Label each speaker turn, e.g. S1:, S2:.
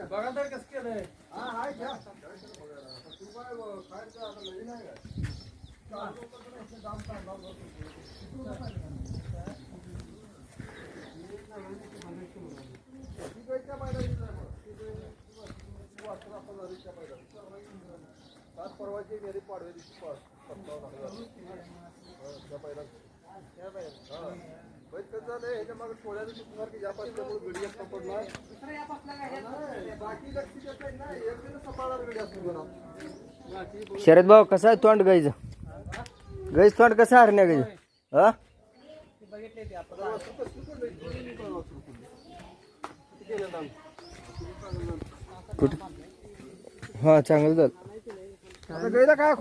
S1: बघा तर कसं केलंय. परवाची गेली पाडवे दिवशी 57,000 ह्याच्या मागे थोड्या दिवशी ज्या पाहिजे गडी एक पडला बाकी लक्ष देत नाही ना एक दिवस सपाळा गडी असतो जरा.
S2: शरद भाऊ कसा आहे तोंड गाईच गाईच तोंड कसं हरण्या गाई हा कुठं हा चांगलं झालं.
S1: आता गाईला काय